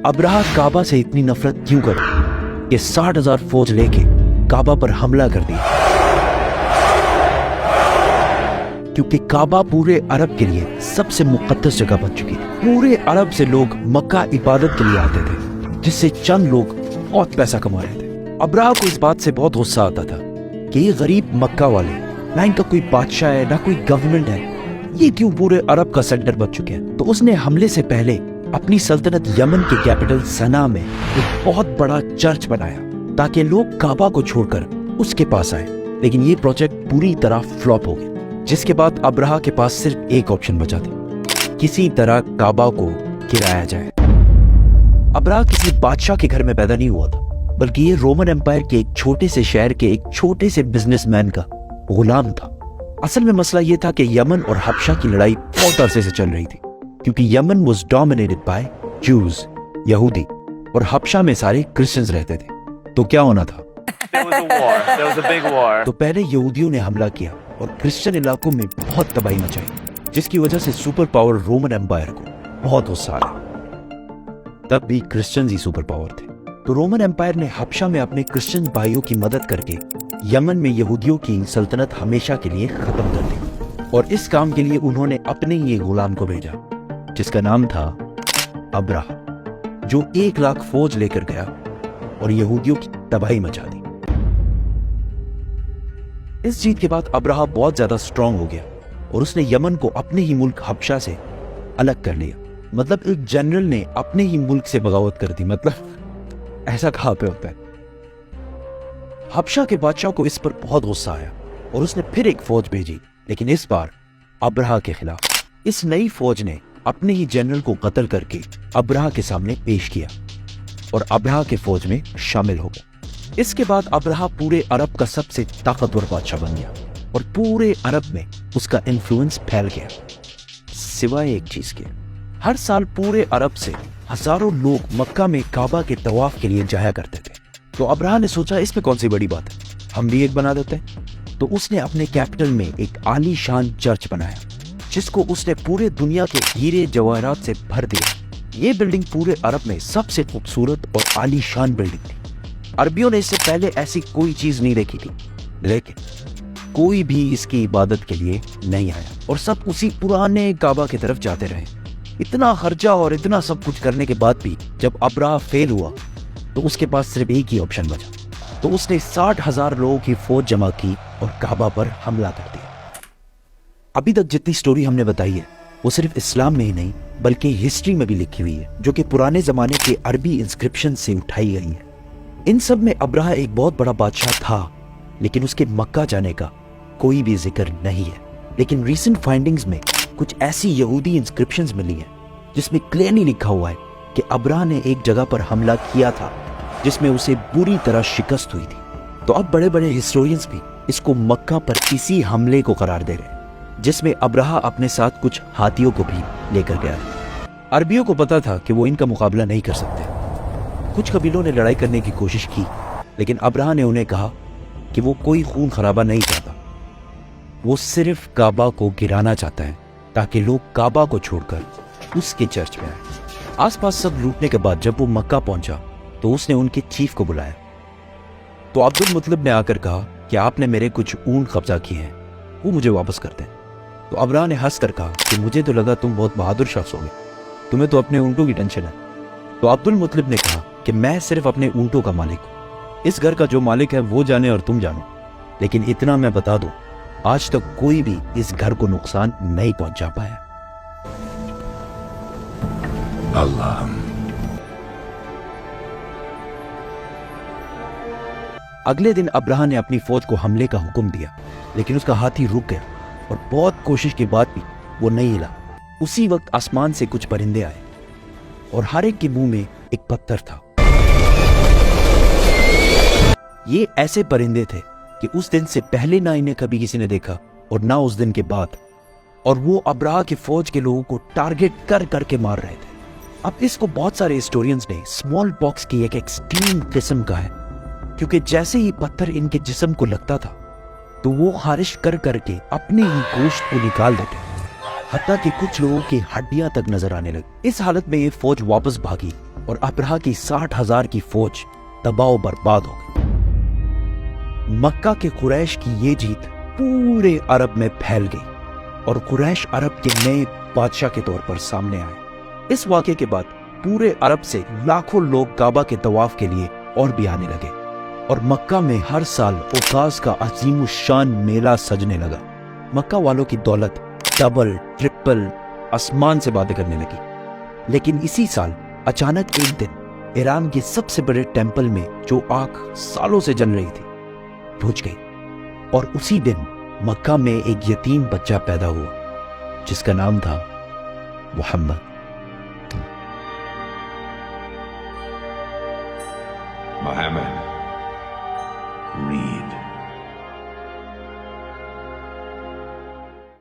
Abraha काबा से इतनी नफरत क्यों करे कि 60,000 फौज लेके काबा पर हमला कर दिया? क्योंकि काबा पूरे अरब के लिए सबसे मुकद्दस जगह बन चुकी है। पूरे अरब से लोग मक्का इबादत के लिए आते थे, जिससे चंद लोग बहुत पैसा कमा रहे थे। अब्राहा को इस बात से बहुत गुस्सा आता था कि ये गरीब मक्का वाले, ना इनका कोई बादशाह है ना कोई गवर्नमेंट है, ये क्यों पूरे अरब का सेंटर बन चुके हैं। तो उसने हमले से पहले अपनी सल्तनत यमन के कैपिटल सना में एक बहुत बड़ा चर्च बनाया ताकि लोग काबा को छोड़कर उसके पास आए। लेकिन ये प्रोजेक्ट पूरी तरह फ्लॉप हो गया, जिसके बाद अब्राहा के पास सिर्फ एक ऑप्शन बचा था, किसी तरह काबा को गिराया जाए। अब्राहा किसी बादशाह के घर में पैदा नहीं हुआ था, बल्कि ये रोमन एम्पायर के एक छोटे से शहर के एक छोटे से बिजनेसमैन का गुलाम था। असल में मसला ये था कि यमन और हबशा की लड़ाई बहुत अरसे से चल रही थी, क्योंकि यमन वाज डोमिनेटेड बाय जूज, यहूदी, और हबशा में सारे क्रिश्चियंस रहते थे। तो क्या होना था? तो पहले यहूदियों ने हमला किया और क्रिश्चियन इलाकों में बहुत तबाही मचाई, जिसकी वजह से सुपर पावर रोमन एम्पायर को बहुत गुस्सा आया। तब भी क्रिश्चियंस ही सुपर पावर थे, तो रोमन एम्पायर ने हबशा में अपने क्रिश्चियन भाइयों की मदद करके यमन में यहूदियों की सल्तनत हमेशा के लिए खत्म कर दी। और इस काम के लिए उन्होंने अपने ही गुलाम को भेजा, जिसका नाम था अब्राहा, जो 1 लाख फौज लेकर गया और यहूदियों की तबाही मचा दी। इस जीत के बाद अब्राहा बहुत ज्यादा स्ट्रांग हो गया और उसने यमन को अपने ही मुल्क हबशा से अलग कर लिया। मतलब एक जनरल ने अपने ही मुल्क से बगावत कर दी। मतलब ऐसा कहां पे होता है? हबशा के बादशाह को इस पर बहुत गुस्सा आया और उसने फिर एक फौज भेजी, लेकिन इस बार अब्राहा के खिलाफ। इस नई फौज ने अपने ही जनरल को कत्ल करके अब्राहा के सामने पेश किया और अब्राहा के फौज में शामिल हो गया। इसके बाद अब्राहा पूरे अरब का सबसे ताकतवर बादशाह बन गया और पूरे अरब में उसका इन्फ्लुएंस फैल गया। सिवाय एक चीज के, हर साल पूरे अरब से हजारों लोग मक्का में काबा के तवाफ के लिए जाया करते थे। तो अब्राहा ने सोचा इसमें कौन सी बड़ी बात है, हम भी एक बना देते हैं। तो उसने अपने कैपिटल में एक आलीशान चर्च बनाया, जिसको उसने पूरे दुनिया के हीरे जवाहरात से भर दिया। ये बिल्डिंग पूरे अरब में सबसे खूबसूरत और आलीशान बिल्डिंग थी। अरबियों ने इससे पहले ऐसी कोई चीज नहीं देखी थी, लेकिन कोई भी इसकी इबादत के लिए नहीं आया और सब उसी पुराने काबा की तरफ जाते रहे। इतना खर्चा और इतना सब कुछ करने के बाद भी जब अब्राहा फेल हुआ, तो उसके पास सिर्फ एक ही ऑप्शन बचा। तो उसने 60,000 लोगों की फौज जमा की और काबा पर हमला कर दिया। अभी तक जितनी स्टोरी हमने बताई है वो सिर्फ इस्लाम में ही नहीं बल्कि हिस्ट्री में भी लिखी हुई है, जो कि पुराने जमाने के अरबी इंस्क्रिप्शन से उठाई गई है। इन सब में अब्राहा एक बहुत बड़ा बादशाह था, लेकिन उसके मक्का जाने का कोई भी जिक्र नहीं है। लेकिन रीसेंट फाइंडिंग्स में कुछ ऐसी यहूदी इंस्क्रिप्शंस मिली हैं जिसमें क्लियरली लिखा हुआ है कि अब्राहा ने एक जगह पर हमला किया था जिसमें उसे बुरी तरह शिकस्त हुई थी। तो अब बड़े बड़े हिस्टोरियंस भी इसको मक्का पर इसी हमले को करार दे रहे हैं, जिसमें अब्राहा अपने साथ कुछ हाथियों को भी लेकर गया है। अरबियों को पता था कि वो इनका मुकाबला नहीं कर सकते। कुछ कबीलों ने लड़ाई करने की कोशिश की, लेकिन अब्राहा ने उन्हें कहा कि वो कोई खून खराबा नहीं चाहता, वो सिर्फ काबा को गिराना चाहता है ताकि लोग काबा को छोड़कर उसके चर्च में आए। आसपास सब लूटने के बाद जब वो मक्का पहुंचा तो उसने उनके चीफ को बुलाया। तो अब्दुल मुतलिब ने आकर कहा कि आपने मेरे कुछ ऊंट कब्जा किए हैं, वो मुझे वापस कर दें। तो अब्राहा ने हंस कर कहा कि मुझे तो लगा तुम बहुत बहादुर शख्स होगे, तुम्हें तो अपने ऊंटों की टेंशन है। तो अब्दुल मुतलिब ने कहा कि मैं सिर्फ अपने ऊंटों का मालिक हूं, इस घर का जो मालिक है वो जाने और तुम जानो, लेकिन इतना मैं बता दूं, आज तक कोई भी इस घर को नुकसान नहीं पहुंचा पाया। अल्लाह। अगले दिन अब्राहा ने अपनी फौज को हमले का हुक्म दिया, लेकिन उसका हाथी रुक गया और बहुत कोशिश के बाद भी वो नहीं हिला। उसी वक्त आसमान से कुछ परिंदे आए और हर एक के मुंह में एक पत्थर था। ये ऐसे परिंदे थे कि उस दिन से पहले ना इन्हें कभी किसी ने देखा और ना उस दिन के बाद, और वो अब्राहा की फौज के लोगों को टारगेट कर करके मार रहे थे। अब इसको बहुत सारे हिस्टोरियंस ने स्मॉल पॉक्स की एक एक्सट्रीम किस्म का है, क्योंकि जैसे ही पत्थर इनके जिस्म को लगता था तो वो खारिश कर करके अपने ही गोश्त को निकाल देते, हत्ता कि कुछ लोगों की हड्डियां तक नजर आने लगी। इस हालत में ये फौज वापस भागी اور ابرہہ کی 60,000 کی فوج تباہ و برباد ہو گئی۔ مکہ کے قریش کی یہ جیت پورے عرب میں پھیل گئی اور قریش عرب کے نئے بادشاہ کے طور پر سامنے آئے۔ اس واقعے کے بعد پورے عرب سے لاکھوں لوگ کعبہ کے طواف کے لیے اور بھی آنے لگے اور مکہ میں ہر سال عکاظ کا عظیم الشان میلہ سجنے لگا۔ مکہ والوں کی دولت ڈبل ٹرپل آسمان سے باتیں کرنے لگی۔ لیکن اسی سال اچانک ایک دن ایران کے سب سے بڑے ٹیمپل میں جو آگ سالوں سے جل رہی تھی بجھ گئی اور اسی دن مکہ میں ایک یتیم بچہ پیدا ہوا جس کا نام تھا محمد۔